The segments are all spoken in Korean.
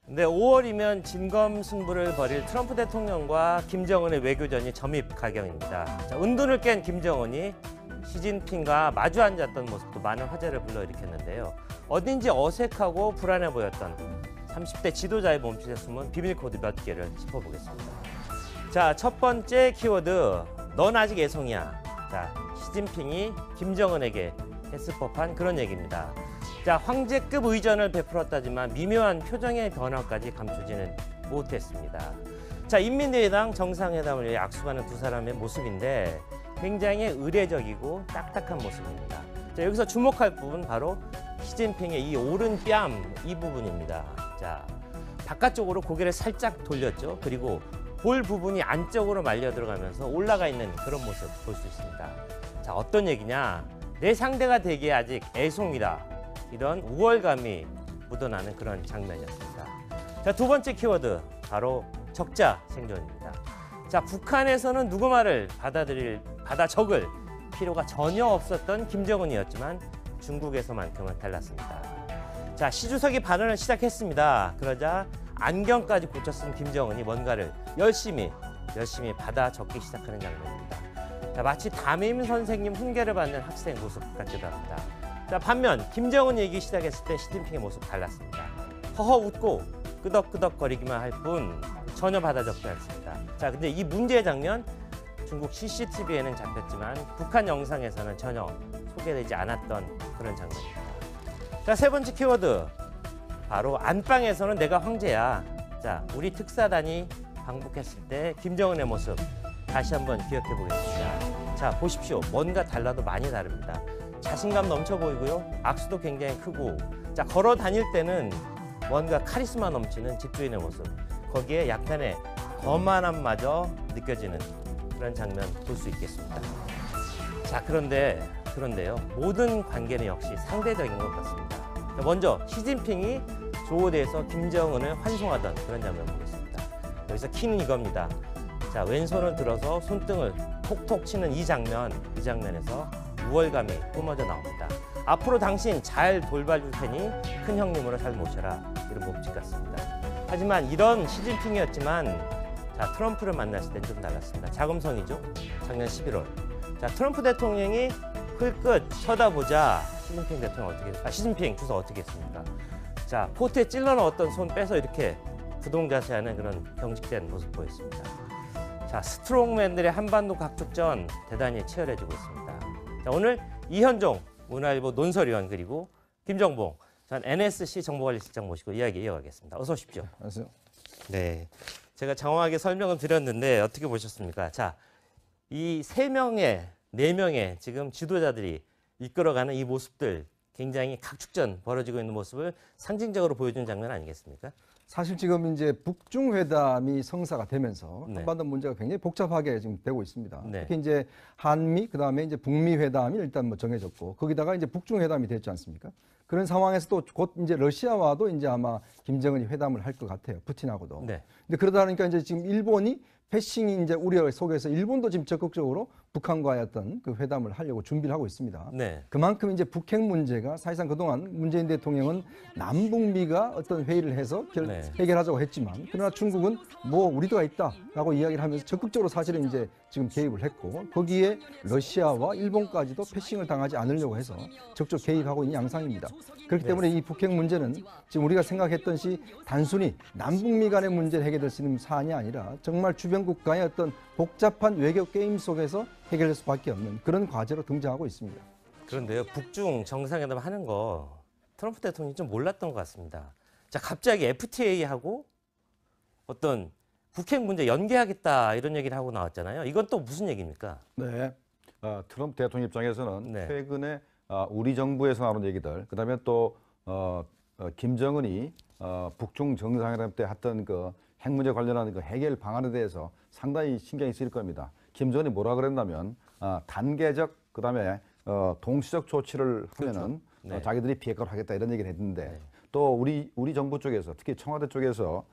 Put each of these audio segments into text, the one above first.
근데 5월이면 진검승부를 벌일 트럼프 대통령과 김정은의 외교전이 점입 가경입니다. 자, 은둔을 깬 김정은이 시진핑과 마주 앉았던 모습도 많은 화제를 불러일으켰는데요. 어딘지 어색하고 불안해 보였던 30대 지도자의 몸짓에 숨은 비밀 코드 몇 개를 짚어보겠습니다. 자, 첫 번째 키워드, 넌 아직 애송이야. 자, 시진핑이 김정은에게 했을 법한 그런 얘기입니다. 자, 황제급 의전을 베풀었다지만 미묘한 표정의 변화까지 감추지는 못했습니다. 자, 인민대회당 정상회담을 위해 악수하는 두 사람의 모습인데 굉장히 의례적이고 딱딱한 모습입니다. 자, 여기서 주목할 부분 바로 시진핑의 이 오른 뺨 이 부분입니다. 자, 바깥쪽으로 고개를 살짝 돌렸죠. 그리고 볼 부분이 안쪽으로 말려 들어가면서 올라가 있는 그런 모습 볼 수 있습니다. 자, 어떤 얘기냐? 내 상대가 되기에 아직 애송이다. 이런 우월감이 묻어나는 그런 장면이었습니다. 자, 두 번째 키워드, 바로 적자 생존입니다. 자, 북한에서는 누구 말을 받아 적을 필요가 전혀 없었던 김정은이었지만 중국에서만큼은 달랐습니다. 자, 시 주석이 발언을 시작했습니다. 그러자 안경까지 고쳐 쓴 김정은이 뭔가를 열심히 받아 적기 시작하는 장면입니다. 자, 마치 담임 선생님 훈계를 받는 학생 모습 같기도 합니다. 자, 반면 김정은 얘기 시작했을 때 시진핑의 모습 달랐습니다. 허허 웃고 끄덕끄덕거리기만 할 뿐 전혀 받아 적지 않습니다. 자, 근데 이 문제의 장면 중국 CCTV에는 잡혔지만 북한 영상에서는 전혀 소개되지 않았던 그런 장면입니다. 자, 세 번째 키워드, 바로 안방에서는 내가 황제야. 자, 우리 특사단이 방북했을 때 김정은의 모습 다시 한번 기억해 보겠습니다. 자, 보십시오. 뭔가 달라도 많이 다릅니다. 자신감 넘쳐 보이고요. 악수도 굉장히 크고, 자, 걸어 다닐 때는 뭔가 카리스마 넘치는 집주인의 모습, 거기에 약간의 거만함마저 느껴지는 그런 장면 볼 수 있겠습니다. 자, 그런데요. 모든 관계는 역시 상대적인 것 같습니다. 먼저 시진핑이 조호대에서 김정은을 환송하던 그런 장면 보겠습니다. 여기서 키는 이겁니다. 자, 왼손을 들어서 손등을 톡톡 치는 이 장면에서 우월감이 뿜어져 나옵니다. 앞으로 당신 잘 돌봐줄 테니 큰 형님으로 잘 모셔라. 이런 몸짓 같습니다. 하지만 이런 시진핑이었지만, 자, 트럼프를 만났을 땐 좀 달랐습니다. 자금성이죠. 작년 11월. 자, 트럼프 대통령이 흘끗 쳐다보자 시진핑 주석 어떻게 했습니까? 자, 코트에 찔러 넣었던 손 빼서 이렇게 부동자세하는 그런 경직된 모습 보였습니다. 자, 스트롱맨들의 한반도 각축전 대단히 치열해지고 있습니다. 자, 오늘 이현종 문화일보 논설위원 그리고 김정봉 전 NSC 정보관리실장 모시고 이야기 이어가겠습니다. 어서 오십시오. 안녕하세요. 네, 제가 장황하게 설명을 드렸는데 어떻게 보셨습니까? 자, 이 네 명의 지금 지도자들이 이끌어가는 이 모습들, 굉장히 각축전 벌어지고 있는 모습을 상징적으로 보여주는 장면 아니겠습니까? 사실 지금 이제 북중 회담이 성사가 되면서 네. 한반도 문제가 굉장히 복잡하게 지금 되고 있습니다. 네. 특히 이제 한미 그다음에 이제 북미 회담이 일단 뭐 정해졌고 거기다가 이제 북중 회담이 됐지 않습니까? 그런 상황에서 또 곧 이제 러시아와도 이제 아마 김정은이 회담을 할 것 같아요. 푸틴하고도. 네. 근데 그러다 보니까 이제 지금 일본이 패싱이 이제 우려 속에서 일본도 지금 적극적으로 북한과의 어떤 그 회담을 하려고 준비를 하고 있습니다. 네. 그만큼 이제 북핵 문제가 사실상 그동안 문재인 대통령은 남북미가 어떤 회의를 해서 네. 해결하자고 했지만, 그러나 중국은 뭐 우리도가 있다라고 이야기를 하면서 적극적으로 사실은 이제 지금 개입을 했고, 거기에 러시아와 일본까지도 패싱을 당하지 않으려고 해서 적극 개입하고 있는 양상입니다. 그렇기 때문에 이 북핵 문제는 지금 우리가 생각했던 시 단순히 남북미 간의 문제를 해결될 수 있는 사안이 아니라 정말 주변 국가의 어떤 복잡한 외교 게임 속에서 해결될 수밖에 없는 그런 과제로 등장하고 있습니다. 그런데요, 북중 정상회담 하는 거 트럼프 대통령이 좀 몰랐던 것 같습니다. 자, 갑자기 FTA하고 어떤 북핵 문제 연계하겠다 이런 얘기를 하고 나왔잖아요. 이건 또 무슨 얘기입니까? 네, 트럼프 대통령 입장에서는 네. 최근에 우리 정부에서 나온 얘기들, 그다음에 또 김정은이 북중 정상회담 때 했던 그 핵 문제 관련한 그 해결 방안에 대해서 상당히 신경이 쓰일 겁니다. 김정은이 뭐라 그랬냐면 단계적 그다음에 동시적 조치를 하면은 그렇죠. 네. 자기들이 비핵화를 하겠다 이런 얘기를 했는데, 네. 또 우리 정부 쪽에서 특히 청와대 쪽에서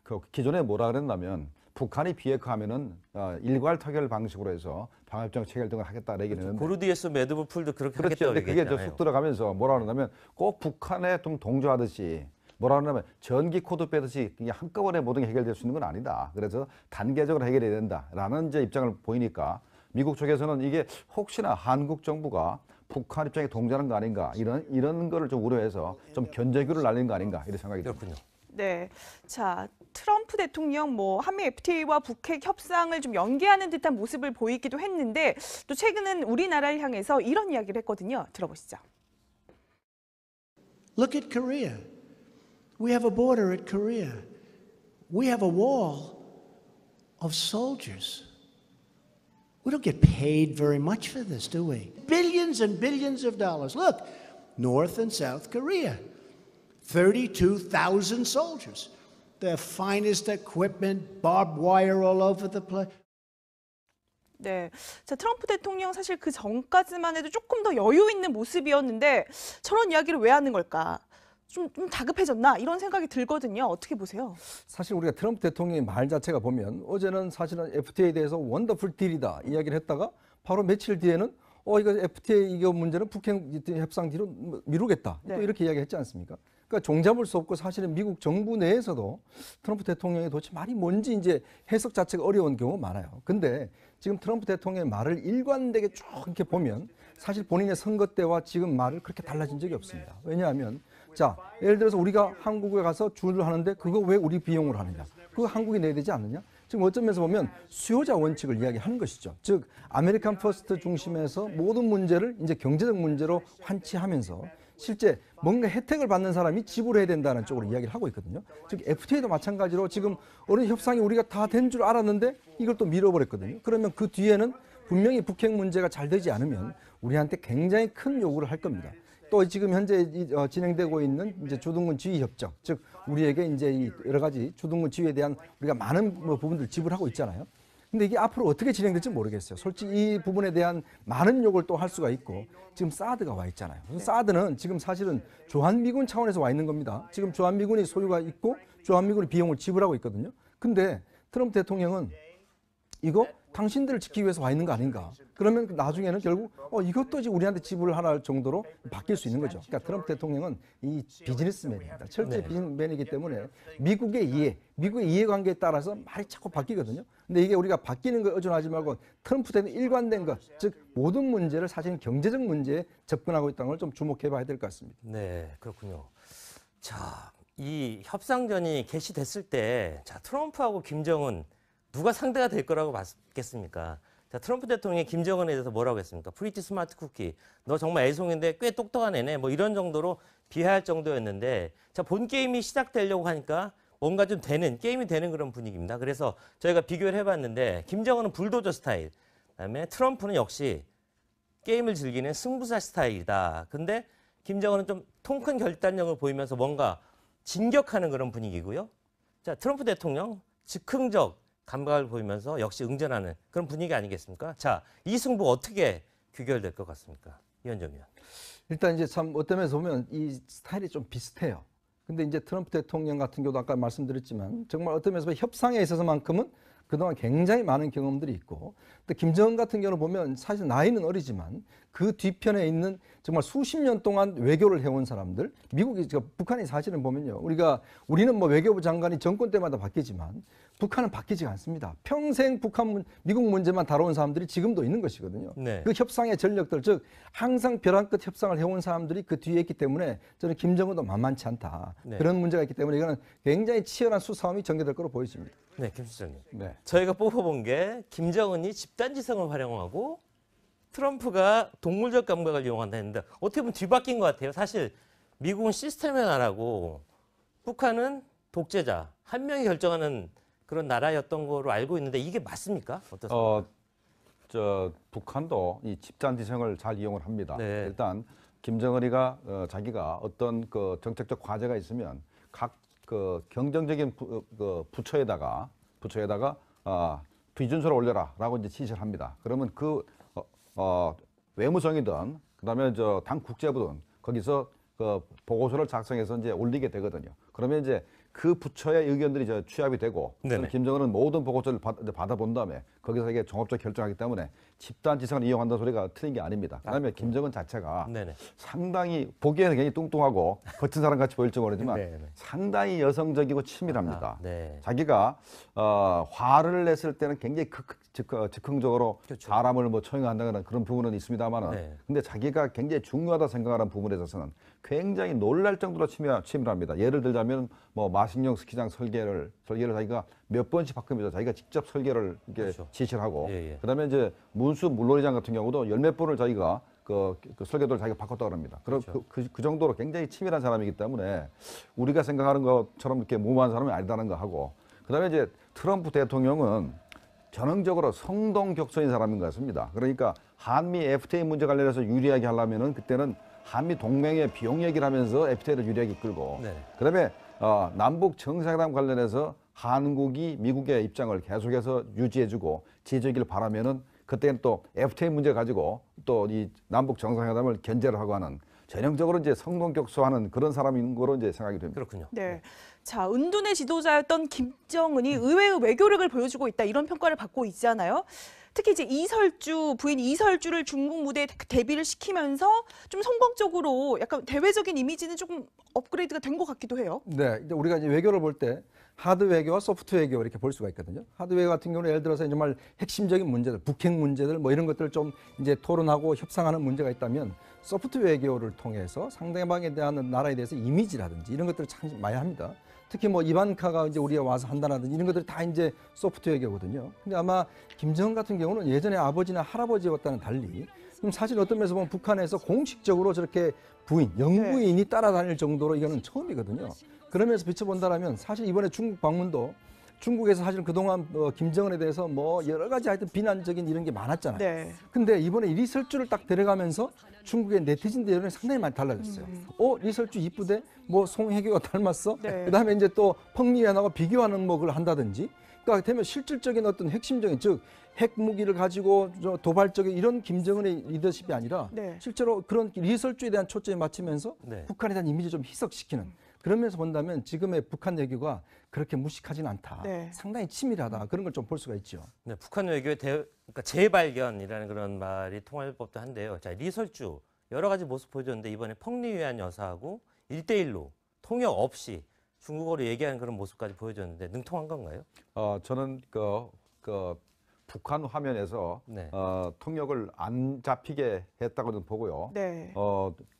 그 기존에 뭐라 그랬냐면 북한이 비핵화하면은 일괄 타결 방식으로 해서 방위협정 체결 등을 하겠다 얘기는 했는데, 고르디에스 매드부풀도 그렇게 그렇죠. 하겠다고 근데 그게 얘기했잖아요. 쑥 들어가면서 뭐라 그러냐면 꼭 북한에 좀 동조하듯이 뭐라 하냐면 전기 코드 빼듯이 그냥 한꺼번에 모든 게 해결될 수 있는 건 아니다. 그래서 단계적으로 해결해야 된다라는 이제 입장을 보이니까 미국 쪽에서는 이게 혹시나 한국 정부가 북한 입장에 동조하는 거 아닌가 이런 거를 좀 우려해서 좀 견제구를 날리는 거 아닌가 이런 생각이 듭니다. 그렇군요. 네, 자 트럼프 대통령 뭐 한미 FTA와 북핵 협상을 좀 연기하는 듯한 모습을 보이기도 했는데 또 최근은 우리나라를 향해서 이런 이야기를 했거든요. 들어보시죠. Look at Korea. We have a border at Korea. We have a wall of soldiers. We don't get paid very much for this, do we? Billions and billions of dollars. Look, North and South Korea. 32,000 soldiers. The finest equipment, barbed wire all over the place. 네, 자 트럼프 대통령 사실 그 전까지만 해도 조금 더 여유 있는 모습이었는데 저런 이야기를 왜 하는 걸까? 좀 다급해졌나 이런 생각이 들거든요. 어떻게 보세요? 사실 우리가 트럼프 대통령의 말 자체가 보면 어제는 사실은 FTA에 대해서 원더풀 딜이다 이야기를 했다가 바로 며칠 뒤에는 이거 FTA 이거 문제는 북핵 협상 뒤로 미루겠다. 네. 또 이렇게 이야기했지 않습니까? 그러니까 종잡을 수 없고 사실은 미국 정부 내에서도 트럼프 대통령이 도대체 말이 뭔지 이제 해석 자체가 어려운 경우가 많아요. 근데 지금 트럼프 대통령의 말을 일관되게 쭉 이렇게 보면 사실 본인의 선거 때와 지금 말을 그렇게 달라진 적이 없습니다. 왜냐하면 자, 예를 들어서 우리가 한국에 가서 주를 하는데 그거 왜 우리 비용으로 하느냐? 그거 한국이 내야 되지 않느냐? 지금 어떤 면에서 보면 수요자 원칙을 이야기하는 것이죠. 즉 아메리칸 퍼스트 중심에서 모든 문제를 이제 경제적 문제로 환치하면서 실제 뭔가 혜택을 받는 사람이 지불해야 된다는 쪽으로 이야기를 하고 있거든요. 즉 FTA도 마찬가지로 지금 어느 협상이 우리가 다 된 줄 알았는데 이걸 또 밀어버렸거든요. 그러면 그 뒤에는 분명히 북핵 문제가 잘 되지 않으면 우리한테 굉장히 큰 요구를 할 겁니다. 또 지금 현재 진행되고 있는 이제 주둔군 지휘 협정, 즉 우리에게 이제 이 여러 가지 주둔군 지휘에 대한 우리가 많은 부분들 지불하고 있잖아요. 근데 이게 앞으로 어떻게 진행될지 모르겠어요. 솔직히 이 부분에 대한 많은 요구를 또 할 수가 있고 지금 사드가 와 있잖아요. 사드는 지금 사실은 주한미군 차원에서 와 있는 겁니다. 지금 주한미군이 소유가 있고 주한미군이 비용을 지불하고 있거든요. 근데 트럼프 대통령은 이거 당신들을 지키기 위해서 와 있는 거 아닌가? 그러면 나중에는 결국 이것도 이제 우리한테 지불을 할 정도로 바뀔 수 있는 거죠. 그러니까 트럼프 대통령은 이 비즈니스맨입니다. 철저히 비즈니스맨이기 때문에 미국의 이해관계에 따라서 말이 자꾸 바뀌거든요. 근데 이게 우리가 바뀌는 거 의존하지 말고 트럼프 대통령 일관된 것, 즉 모든 문제를 사실 경제적 문제에 접근하고 있다는 걸 좀 주목해 봐야 될 것 같습니다. 네, 그렇군요. 자, 이 협상전이 개시됐을 때, 자, 트럼프하고 김정은 누가 상대가 될 거라고 봤겠습니까? 자, 트럼프 대통령이 김정은에 대해서 뭐라고 했습니까? 프리티 스마트 쿠키. 너 정말 애송인데 꽤 똑똑한 애네. 뭐 이런 정도로 비하할 정도였는데, 자, 본 게임이 시작되려고 하니까 뭔가 좀 게임이 되는 그런 분위기입니다. 그래서 저희가 비교를 해봤는데, 김정은은 불도저 스타일, 그다음에 트럼프는 역시 게임을 즐기는 승부사 스타일이다. 근데 김정은은 좀 통 큰 결단력을 보이면서 뭔가 진격하는 그런 분위기고요. 자, 트럼프 대통령 즉흥적 감각을 보이면서 역시 응전하는 그런 분위기 아니겠습니까? 자, 이 승부 어떻게 귀결될 것 같습니까? 이현정 의원. 일단 이제 참 어떤 면에서 보면 이 스타일이 좀 비슷해요. 근데 이제 트럼프 대통령 같은 경우도 아까 말씀드렸지만 정말 어떤 면에서 협상에 있어서만큼은 그동안 굉장히 많은 경험들이 있고 또 김정은 같은 경우는 보면 사실 나이는 어리지만 그 뒤편에 있는 정말 수십 년 동안 외교를 해온 사람들 북한이 사실은 보면요 우리는 뭐 외교부 장관이 정권 때마다 바뀌지만 북한은 바뀌지 않습니다. 평생 미국 문제만 다뤄온 사람들이 지금도 있는 것이거든요. 네. 그 협상의 전력들 즉 항상 벼랑 끝 협상을 해온 사람들이 그 뒤에 있기 때문에 저는 김정은도 만만치 않다. 네. 그런 문제가 있기 때문에 이거는 굉장히 치열한 수싸움이 전개될 거로 보여집니다. 네, 김 실장님. 네. 저희가 뽑아본 게 김정은이 집단지성을 활용하고 트럼프가 동물적 감각을 이용한다 했는데 어떻게 보면 뒤바뀐 것 같아요. 사실 미국은 시스템의 나라고 북한은 독재자, 한 명이 결정하는 그런 나라였던 거로 알고 있는데 이게 맞습니까? 어떻습니까? 북한도 이 집단지성을 잘 이용을 합니다. 네. 일단 김정은이가 자기가 어떤 그 정책적 과제가 있으면 각 그 경쟁적인 부처에다가 비준서를 올려라라고 이제 지시를 합니다. 그러면 그 외무성이든 그다음에 당 국제부든 거기서 그 보고서를 작성해서 이제 올리게 되거든요. 그러면 이제 그 부처의 의견들이 이제 취합이 되고 네네. 김정은은 모든 보고서를 받아본 다음에 거기서 이게 종합적 결정하기 때문에 집단 지성을 이용한다는 소리가 틀린 게 아닙니다. 그다음에 김정은 자체가 네네. 상당히 보기에는 굉장히 뚱뚱하고 거친 사람 같이 보일지 모르지만 네네. 상당히 여성적이고 치밀합니다. 네. 자기가 화를 냈을 때는 굉장히 즉흥적으로 그렇죠. 사람을 뭐 처형한다거나 그런 부분은 있습니다만은 네. 근데 자기가 굉장히 중요하다 생각하는 부분에 있어서는 굉장히 놀랄 정도로 치밀합니다. 예를 들자면 뭐 마식령 스키장 설계를 자기가 몇 번씩 바꿉니다. 자기가 직접 설계를 이렇게 그렇죠. 지시를 하고 예, 예. 그다음에 이제 문수 물놀이장 같은 경우도 열 몇 번을 자기가 그 설계도를 자기가 바꿨다고 합니다. 그렇죠. 그 정도로 굉장히 치밀한 사람이기 때문에 우리가 생각하는 것처럼 이렇게 무모한 사람이 아니다는 거 하고 그다음에 이제 트럼프 대통령은 전형적으로 성동격서인 사람인 것 같습니다. 그러니까 한미 FTA 문제 관련해서 유리하게 하려면은 그때는 한미 동맹의 비용 얘기를 하면서 FTA를 유리하게 끌고 네. 그다음에 남북 정상회담 관련해서 한국이 미국의 입장을 계속해서 유지해주고 지지하기를 바라면은 그때는 또 FTA 문제 가지고 또 이 남북 정상회담을 견제를 하고 하는 전형적으로 이제 성동격서하는 그런 사람인 거로 이제 생각이 됩니다. 그렇군요. 네. 자, 은둔의 지도자였던 김정은이 의외의 외교력을 보여주고 있다 이런 평가를 받고 있잖아요. 특히 이제 이설주 부인 이설주를 중국 무대에 데뷔를 시키면서 좀 성공적으로 약간 대외적인 이미지는 조금 업그레이드가 된 것 같기도 해요. 네, 이제 우리가 이제 외교를 볼 때 하드 외교와 소프트 외교 이렇게 볼 수가 있거든요. 하드 외교 같은 경우는 예를 들어서 정말 핵심적인 문제들, 북핵 문제들 뭐 이런 것들을 좀 이제 토론하고 협상하는 문제가 있다면 소프트 외교를 통해서 상대방에 대한 나라에 대해서 이미지라든지 이런 것들을 참 많이 합니다. 특히 뭐 이반카가 이제 우리가 와서 한다라든지 이런 것들이 다 이제 소프트 외교거든요. 근데 아마 김정은 같은 경우는 예전에 아버지나 할아버지와는 달리 그럼 사실 어떤 면에서 보면 북한에서 공식적으로 저렇게 부인, 영부인이 따라다닐 정도로 이거는 처음이거든요. 그러면서 비춰본다라면 사실 이번에 중국 방문도 중국에서 사실 그동안 김정은에 대해서 뭐 여러 가지 하여튼 비난적인 이런 게 많았잖아요. 네. 근데 이번에 리설주를 딱 데려가면서 중국의 네티즌들 여론이 상당히 많이 달라졌어요. 리설주 이쁘대? 뭐 송혜교가 닮았어? 네. 그다음에 이제 또 펑리안하고 비교하는 뭐 그걸 한다든지 그러니까 되면 실질적인 어떤 핵심적인 즉 핵무기를 가지고 도발적인 이런 김정은의 리더십이 아니라 네. 실제로 그런 리설주에 대한 초점에 맞추면서 네. 북한에 대한 이미지를 좀 희석시키는 그런 면에서 본다면 지금의 북한 외교가 그렇게 무식하진 않다. 네. 상당히 치밀하다. 그런 걸 좀 볼 수가 있죠. 네, 북한 외교의 그러니까 재발견이라는 그런 말이 통할 법도 한데요. 자, 리설주 여러 가지 모습 보여줬는데 이번에 펑리위안 여사하고 1대1로 통역 없이 중국어로 얘기하는 그런 모습까지 보여줬는데 능통한 건가요? 저는 북한 화면에서 네. 통역을 안 잡히게 했다고 는 보고요. 네.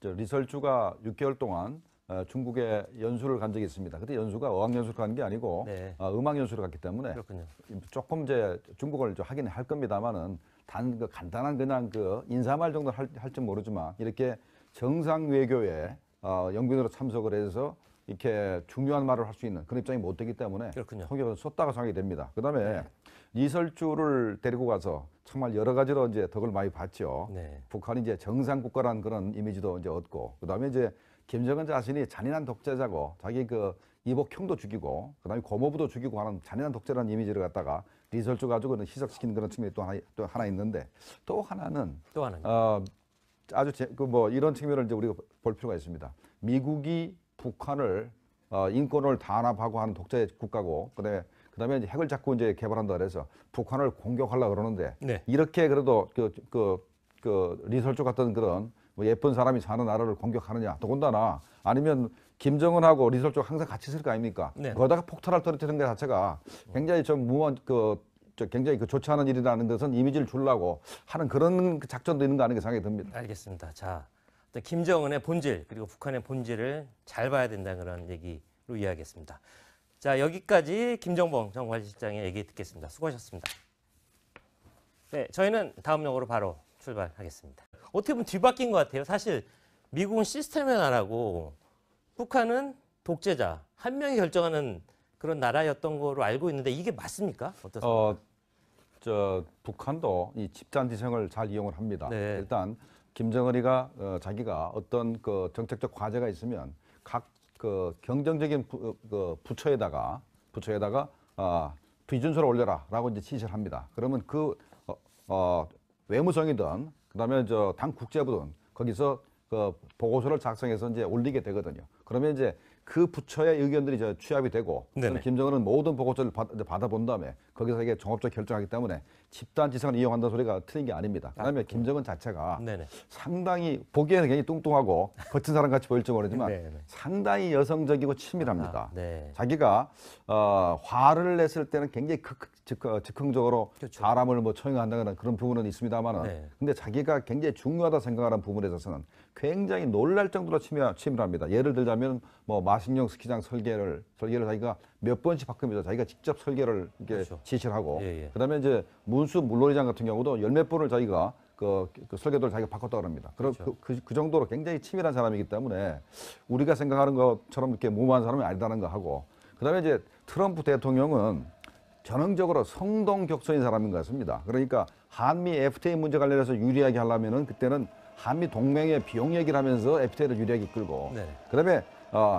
리설주가 6개월 동안 중국에 연수를 간 적이 있습니다. 그때 연수가 어학연수를 간 게 아니고 네. 음악연수를 갔기 때문에 그렇군요. 조금 이제 중국어를 좀 하긴 할 겁니다만은 간단한 그냥 인사말 정도 할지 모르지만 이렇게 정상 외교에 영빈으로 참석을 해서 이렇게 중요한 말을 할 수 있는 그런 입장이 못 되기 때문에 그렇군요. 통역은 쏟다가 생각이 됩니다. 그다음에 이설주를 데리고 가서 정말 여러 가지로 이제 덕을 많이 봤죠. 네. 북한이 이제 정상 국가라는 그런 이미지도 이제 얻고 그다음에 이제 김정은 자신이 잔인한 독재자고 자기 이복 형도 죽이고 그다음에 고모부도 죽이고 하는 잔인한 독재라는 이미지를 갖다가 리설주 가지고는 희석시키는 그런 측면이 또 하나 있는데 또 하나는 또 하나는 아주 이런 측면을 이제 우리가 볼 필요가 있습니다. 미국이 북한을 인권을 단합하고 하는 독재 국가고 그다음에 이제 핵을 자꾸 이제 개발한다 그래서 북한을 공격하려고 그러는데 네. 이렇게 그래도 리설주 같은 그런 뭐 예쁜 사람이 사는 나라를 공격하느냐 더군다나 아니면 김정은하고 리설주 항상 같이 있을 거 아닙니까? 네. 거기다가 폭탄을 떨어뜨리는 것 자체가 굉장히 좀 굉장히 좋지 않은 일이라는 것은 이미지를 주려고 하는 그런 작전도 있는 거 아닌가 생각이 듭니다. 알겠습니다. 자, 일단 김정은의 본질 그리고 북한의 본질을 잘 봐야 된다는 그런 얘기로 이해하겠습니다. 자, 여기까지 김정봉 전 관리실장의 얘기 듣겠습니다. 수고하셨습니다. 네, 저희는 다음 영어로 바로 출발하겠습니다. 어떻게 보면 뒤바뀐 것 같아요. 사실 미국은 시스템의 나라고 북한은 독재자 한 명이 결정하는 그런 나라였던 거로 알고 있는데 이게 맞습니까? 어떻습니까? 북한도 이 집단 지성을 잘 이용을 합니다. 네. 일단 김정은이가 자기가 어떤 정책적 과제가 있으면 각 경쟁적인 부처에다가 비준서를 올려라라고 이제 지시를 합니다. 그러면 외무성이든 그다음에 당 국제부든 거기서 그 보고서를 작성해서 이제 올리게 되거든요. 그러면 이제 그 부처의 의견들이 이제 취합이 되고 네네. 김정은은 모든 보고서를 받아본 다음에 거기서 이게 종합적 결정하기 때문에 집단 지성을 이용한다는 소리가 틀린 게 아닙니다. 그다음에 김정은 자체가 네네. 상당히 보기에는 굉장히 뚱뚱하고 거친 사람 같이 보일지 모르지만 네네. 상당히 여성적이고 치밀합니다. 아, 네. 자기가 화를 냈을 때는 굉장히 즉흥적으로 그렇죠. 사람을 뭐 처형한다거나 그런 부분은 있습니다만은 네. 근데 자기가 굉장히 중요하다 생각하는 부분에 있어서는 굉장히 놀랄 정도로 치밀합니다. 예를 들자면 뭐 마식령 스키장 설계를 자기가 몇 번씩 바꿉니다. 자기가 직접 설계를 이렇게 그렇죠. 지시를 하고 예, 예. 그다음에 이제 문수 물놀이장 같은 경우도 열 몇 번을 자기가 그 설계도를 자기가 바꿨다고 합니다. 그렇죠. 그 정도로 굉장히 치밀한 사람이기 때문에 우리가 생각하는 것처럼 이렇게 무모한 사람이 아니다는 거 하고 그다음에 이제 트럼프 대통령은 전형적으로 성동격서인 사람인 것 같습니다. 그러니까 한미 FTA 문제 관련해서 유리하게 하려면은 그때는 한미 동맹의 비용 얘기를 하면서 FTA를 유리하게 이끌고 네. 그다음에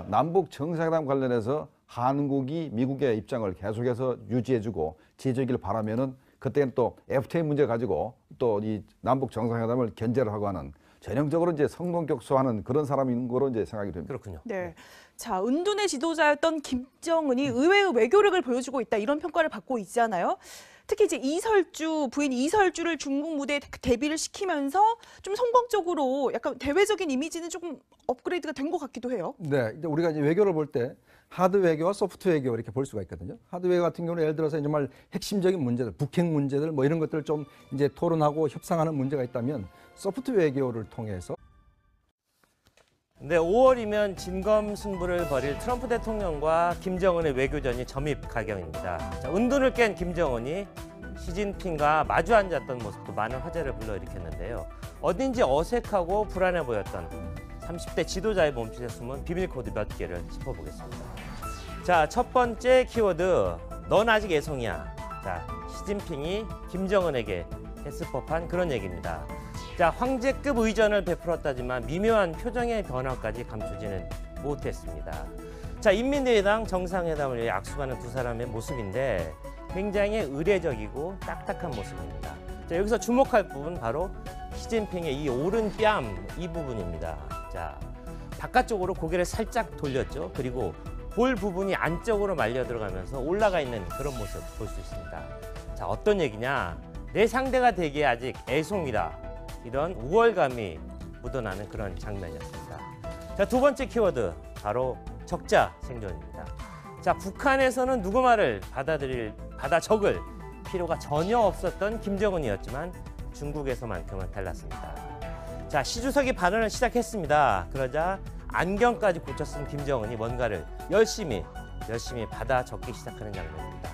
남북 정상회담 관련해서 한국이 미국의 입장을 계속해서 유지해주고 지지하기를 바라면은 그때는 또 FTA 문제 가지고 또 이 남북 정상회담을 견제를 하고 하는 전형적으로 이제 성동격서하는 그런 사람인 거로 이제 생각이 됩니다. 그렇군요. 네. 자, 은둔의 지도자였던 김정은이 의외의 외교력을 보여주고 있다. 이런 평가를 받고 있잖아요. 특히 이제 부인 이설주를 중국 무대에 데뷔를 시키면서 좀 성공적으로 약간 대외적인 이미지는 조금 업그레이드가 된 것 같기도 해요. 네, 이제 우리가 이제 외교를 볼 때 하드 외교와 소프트 외교 이렇게 볼 수가 있거든요. 하드 외교 같은 경우는 예를 들어서 정말 핵심적인 문제들, 북핵 문제들 뭐 이런 것들을 좀 이제 토론하고 협상하는 문제가 있다면 소프트 외교를 통해서 네, 5월이면 진검승부를 벌일 트럼프 대통령과 김정은의 외교전이 점입 가경입니다. 자, 은둔을 깬 김정은이 시진핑과 마주 앉았던 모습도 많은 화제를 불러일으켰는데요. 어딘지 어색하고 불안해 보였던 30대 지도자의 몸짓에 숨은 비밀 코드 몇 개를 짚어보겠습니다. 자, 첫 번째 키워드, 넌 아직 애송이야. 자, 시진핑이 김정은에게 했을 법한 그런 얘기입니다. 자, 황제급 의전을 베풀었다지만 미묘한 표정의 변화까지 감추지는 못했습니다. 자, 인민대회당 정상회담을 위해 악수하는 두 사람의 모습인데 굉장히 의례적이고 딱딱한 모습입니다. 자, 여기서 주목할 부분 바로 시진핑의 이 오른 뺨 이 부분입니다. 자, 바깥쪽으로 고개를 살짝 돌렸죠. 그리고 볼 부분이 안쪽으로 말려 들어가면서 올라가 있는 그런 모습 볼 수 있습니다. 자, 어떤 얘기냐? 내 상대가 되기에 아직 애송이다. 이런 우월감이 묻어나는 그런 장면이었습니다. 자, 두 번째 키워드 바로 적자 생존입니다. 자, 북한에서는 누구 말을 받아 적을 필요가 전혀 없었던 김정은이었지만 중국에서만큼은 달랐습니다. 자, 시 주석이 발언을 시작했습니다. 그러자 안경까지 고쳐 쓴 김정은이 뭔가를 열심히 받아 적기 시작하는 장면입니다.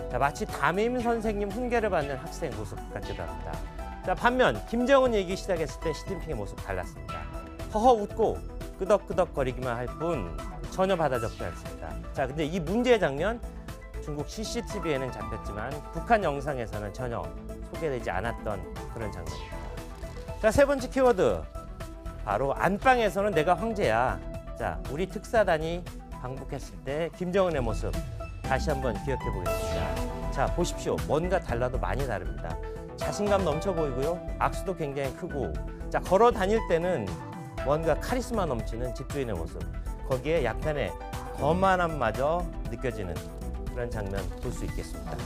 자, 마치 담임 선생님 훈계를 받는 학생 모습 같기도 합니다. 자, 반면 김정은 얘기 시작했을 때 시진핑의 모습 달랐습니다. 허허 웃고 끄덕끄덕거리기만 할 뿐 전혀 받아 적지 않습니다. 자, 근데 이 문제의 장면 중국 CCTV에는 잡혔지만 북한 영상에서는 전혀 소개되지 않았던 그런 장면입니다. 자, 세 번째 키워드 바로 안방에서는 내가 황제야. 자, 우리 특사단이 방북했을 때 김정은의 모습 다시 한번 기억해 보겠습니다. 자, 보십시오. 뭔가 달라도 많이 다릅니다. 자신감 넘쳐 보이고요. 악수도 굉장히 크고, 자, 걸어 다닐 때는 뭔가 카리스마 넘치는 집주인의 모습. 거기에 약간의 거만함마저 느껴지는 그런 장면 볼 수 있겠습니다.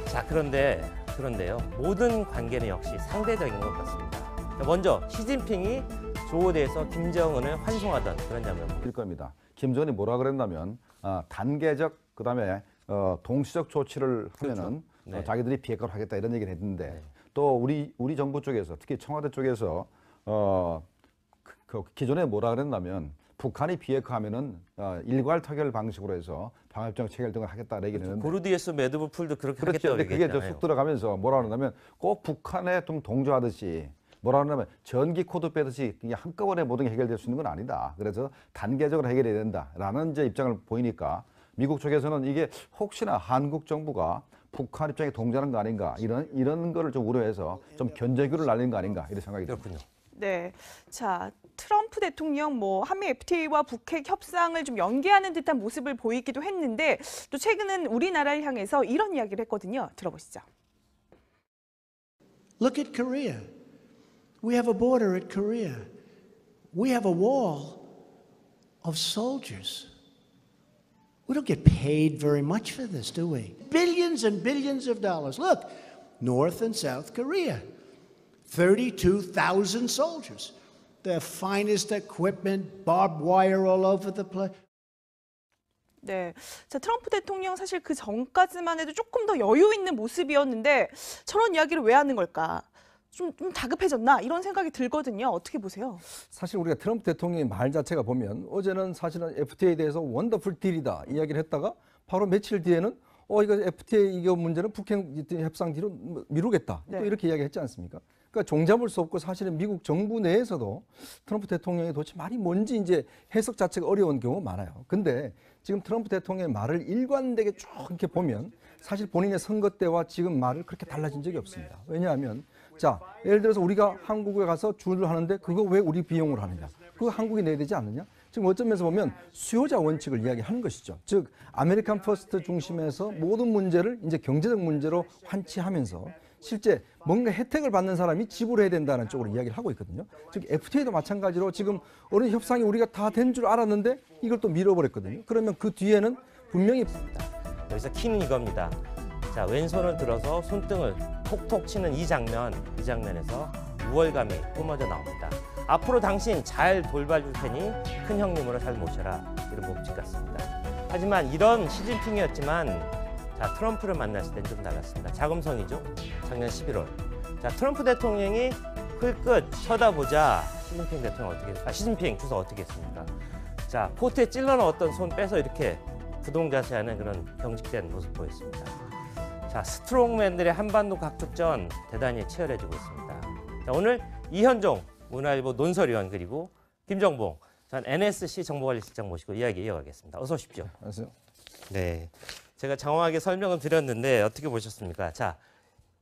자, 그런데요. 모든 관계는 역시 상대적인 것 같습니다. 자, 먼저 시진핑이 조호대에서 김정은을 환송하던 그런 장면 일 겁니다. 김정은이 뭐라 그랬냐면 단계적 그다음에 동시적 조치를 하면은 네. 자기들이 비핵화를 하겠다 이런 얘기를 했는데 네. 또 우리 정부 쪽에서 특히 청와대 쪽에서 그 기존에 뭐라 그랬냐면 북한이 비핵화하면은 일괄 타결 방식으로 해서 방위협정 체결 등을 하겠다 얘기를 했는데 고르디에스 매드부풀도 그렇게 그렇죠. 하겠다고 근데 그게 얘기했잖아요. 쑥 들어가면서 뭐라 그러냐면 꼭 북한에 좀 동조하듯이 뭐라 그러냐면 전기 코드 빼듯이 그냥 한꺼번에 모든 게 해결될 수 있는 건 아니다. 그래서 단계적으로 해결해야 된다라는 이제 입장을 보이니까 미국 쪽에서는 이게 혹시나 한국 정부가 북한 입장에 동조하는 거 아닌가 이런 거를 좀 우려해서 좀 견제구를 날리는 거 아닌가 이런 생각이 듭니다. 그렇군요. 네. 자, 트럼프 대통령 한미 FTA와 북핵 협상을 좀 연계하는 듯한 모습을 보이기도 했는데 또 최근은 우리나라를 향해서 이런 이야기를 했거든요. 들어보시죠. Look at Korea. We have a border at Korea. We have a wall of soldiers. We don't get paid very much for this, do we? Billions and billions of dollars. Look, North and South Korea, 32,000 soldiers. The finest equipment, barbed wire all over the place. 네. 자, 트럼프 대통령 사실 그 전까지만 해도 조금 더 여유 있는 모습이었는데 저런 이야기를 왜 하는 걸까? 좀 다급해졌나? 이런 생각이 들거든요. 어떻게 보세요? 사실 우리가 트럼프 대통령의 말 자체가 보면 어제는 사실은 FTA에 대해서 원더풀 딜이다 이야기를 했다가 바로 며칠 뒤에는 이거 FTA 이거 문제는 북핵 협상 뒤로 미루겠다. 네. 또 이렇게 이야기했지 않습니까? 그러니까 종잡을 수 없고 사실은 미국 정부 내에서도 트럼프 대통령이 도대체 말이 뭔지 이제 해석 자체가 어려운 경우가 많아요. 근데 지금 트럼프 대통령의 말을 일관되게 쭉 이렇게 보면 사실 본인의 선거 때와 지금 말을 그렇게 달라진 적이 없습니다. 왜냐하면 자, 예를 들어서 우리가 한국에 가서 줄을 하는데 그거 왜 우리 비용으로 하느냐? 그거 한국이 내야 되지 않느냐? 지금 어떤 면에서 보면 수요자 원칙을 이야기하는 것이죠. 즉 아메리칸 퍼스트 중심에서 모든 문제를 이제 경제적 문제로 환치하면서 실제 뭔가 혜택을 받는 사람이 지불해야 된다는 쪽으로 이야기를 하고 있거든요. 즉 FTA도 마찬가지로 지금 어느 협상이 우리가 다 된 줄 알았는데 이걸 또 밀어버렸거든요. 그러면 그 뒤에는 분명히 여기서 키는 이겁니다. 자, 왼손을 들어서 손등을 톡톡 치는 이 장면에서 우월감이 뿜어져 나옵니다. 앞으로 당신 잘 돌봐줄 테니 큰 형님으로 잘 모셔라. 이런 법칙 같습니다. 하지만 이런 시진핑이었지만 자, 트럼프를 만났을 때는 좀 달랐습니다. 자금성이죠. 작년 11월. 자, 트럼프 대통령이 흘끗 쳐다보자 시진핑 주석 어떻게 했습니까? 자, 코트에 찔러 넣었던 손 빼서 이렇게 부동자세하는 그런 경직된 모습 보였습니다. 자, 스트롱맨들의 한반도 각축전 대단히 치열해지고 있습니다. 자, 오늘 이현종 문화일보 논설위원 그리고 김정봉 전 NSC 정보관리실장 모시고 이야기 이어가겠습니다. 어서 오십시오. 안녕하세요. 네, 제가 장황하게 설명을 드렸는데 어떻게 보셨습니까? 자,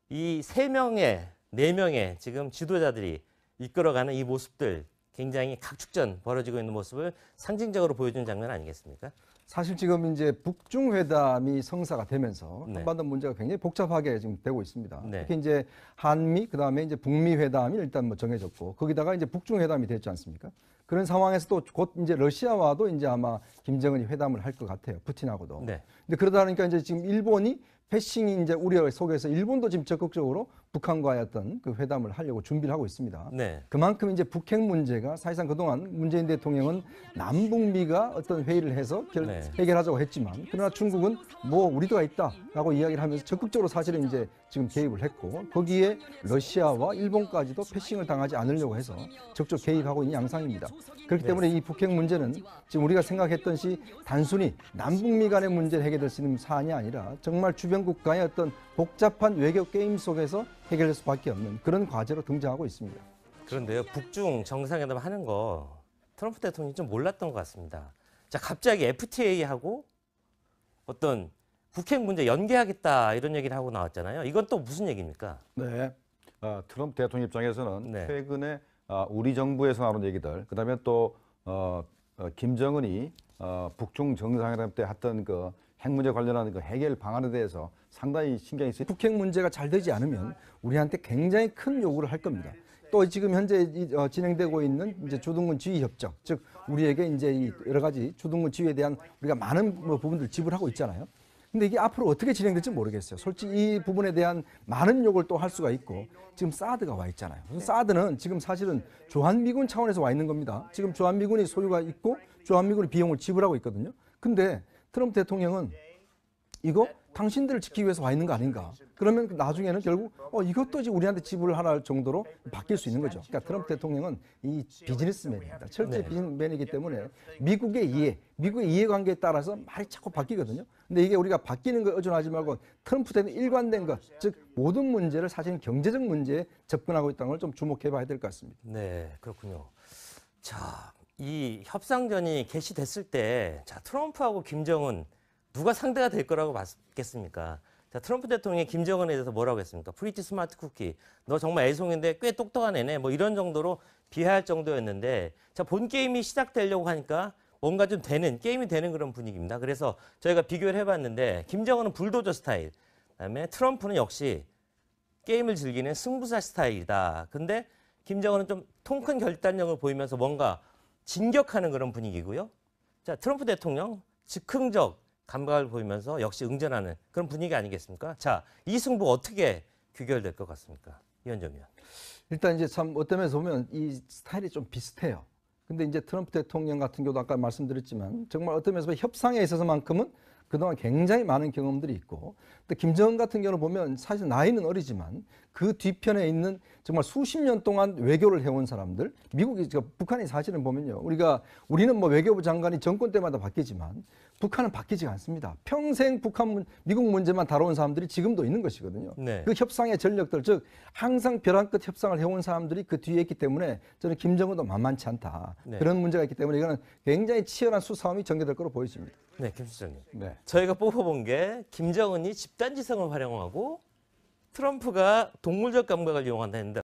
이 3명의 4명의 지금 지도자들이 이끌어가는 이 모습들 굉장히 각축전 벌어지고 있는 모습을 상징적으로 보여주는 장면 아니겠습니까? 사실 지금 이제 북중 회담이 성사가 되면서 네. 한반도 문제가 굉장히 복잡하게 지금 되고 있습니다. 네. 특히 이제 한미 그다음에 이제 북미 회담이 일단 뭐 정해졌고 거기다가 이제 북중 회담이 됐지 않습니까? 그런 상황에서 또 곧 이제 러시아와도 이제 아마 김정은이 회담을 할 것 같아요. 푸틴하고도. 네. 근데 그러다 보니까 이제 지금 일본이 패싱이 이제 우려 속에서 일본도 지금 적극적으로 북한과의 어떤 그 회담을 하려고 준비를 하고 있습니다. 네. 그만큼 이제 북핵 문제가 사실상 그동안 문재인 대통령은 남북미가 어떤 회의를 해서 네. 해결하자고 했지만 그러나 중국은 뭐 우리도가 있다라고 이야기를 하면서 적극적으로 사실은 이제 지금 개입을 했고 거기에 러시아와 일본까지도 패싱을 당하지 않으려고 해서 적극 개입하고 있는 양상입니다. 그렇기 때문에 이 북핵 문제는 지금 우리가 생각했던 시 단순히 남북미 간의 문제를 해결될 수 있는 사안이 아니라 정말 주변 국가의 어떤 복잡한 외교 게임 속에서 해결될 수밖에 없는 그런 과제로 등장하고 있습니다. 그런데요, 북중 정상회담 하는 거 트럼프 대통령이 좀 몰랐던 것 같습니다. 자, 갑자기 FTA하고 어떤 북핵 문제 연계하겠다 이런 얘기를 하고 나왔잖아요. 이건 또 무슨 얘기입니까? 네. 트럼프 대통령 입장에서는 네. 최근에 우리 정부에서 나온 얘기들, 그다음에 또 김정은이 북중 정상회담 때 했던 그 핵 문제 관련한 그 해결 방안에 대해서 상당히 신경이 쓰이. 북핵 문제가 잘 되지 않으면 우리한테 굉장히 큰 요구를 할 겁니다. 또 지금 현재 진행되고 있는 이제 주둔군 지휘 협정, 즉 우리에게 이제 이 여러 가지 주둔군 지휘에 대한 우리가 많은 부분들 지불하고 있잖아요. 근데 이게 앞으로 어떻게 진행될지 모르겠어요. 솔직히 이 부분에 대한 많은 요구를 또 할 수가 있고 지금 사드가 와 있잖아요. 사드는 지금 사실은 주한미군 차원에서 와 있는 겁니다. 지금 주한미군이 소유가 있고 주한미군이 비용을 지불하고 있거든요. 근데 트럼프 대통령은 이거 당신들을 지키기 위해서 와 있는 거 아닌가? 그러면 나중에는 결국 이것도 이제 우리한테 지불할 정도로 바뀔 수 있는 거죠. 그러니까 트럼프 대통령은 이 비즈니스맨입니다. 철저히 네. 비즈니스맨이기 때문에 미국의 이해관계에 따라서 말이 자꾸 바뀌거든요. 근데 이게 우리가 바뀌는 거 의존하지 말고 트럼프 대통령 일관된 것, 즉 모든 문제를 사실 경제적 문제에 접근하고 있다는 걸 좀 주목해 봐야 될 것 같습니다. 네, 그렇군요. 자, 이 협상전이 개시됐을 때, 자, 트럼프하고 김정은 누가 상대가 될 거라고 봤겠습니까? 자, 트럼프 대통령이 김정은에 대해서 뭐라고 했습니까? 프리티 스마트 쿠키. 너 정말 애송인데 꽤 똑똑한 애네. 뭐 이런 정도로 비하할 정도였는데, 자, 본 게임이 시작되려고 하니까 뭔가 좀 게임이 되는 그런 분위기입니다. 그래서 저희가 비교를 해봤는데, 김정은은 불도저 스타일, 그다음에 트럼프는 역시 게임을 즐기는 승부사 스타일이다. 근데 김정은은 좀 통 큰 결단력을 보이면서 뭔가 진격하는 그런 분위기고요. 자, 트럼프 대통령 즉흥적 감각을 보이면서 역시 응전하는 그런 분위기 아니겠습니까? 자, 이 승부 어떻게 귀결될 것 같습니까? 이현정 의원. 일단 이제 참 어떤 면에서 보면 이 스타일이 좀 비슷해요. 근데 이제 트럼프 대통령 같은 경우도 아까 말씀드렸지만 정말 어떤 면에서 협상에 있어서만큼은 그동안 굉장히 많은 경험들이 있고, 근데 김정은 같은 경우는 보면 사실 나이는 어리지만 그 뒤편에 있는 정말 수십 년 동안 외교를 해온 사람들, 미국이 북한이 사실은 보면요, 우리는 뭐 외교부 장관이 정권 때마다 바뀌지만 북한은 바뀌지 않습니다. 평생 미국 문제만 다뤄온 사람들이 지금도 있는 것이거든요. 네. 그 협상의 전력들, 즉 항상 벼랑 끝 협상을 해온 사람들이 그 뒤에 있기 때문에 저는 김정은도 만만치 않다. 네. 그런 문제가 있기 때문에 이거는 굉장히 치열한 수싸움이 전개될 거로 보여집니다. 네, 김 수장님. 네. 저희가 뽑아본 게 김정은이 집단지성을 활용하고 트럼프가 동물적 감각을 이용한다 했는데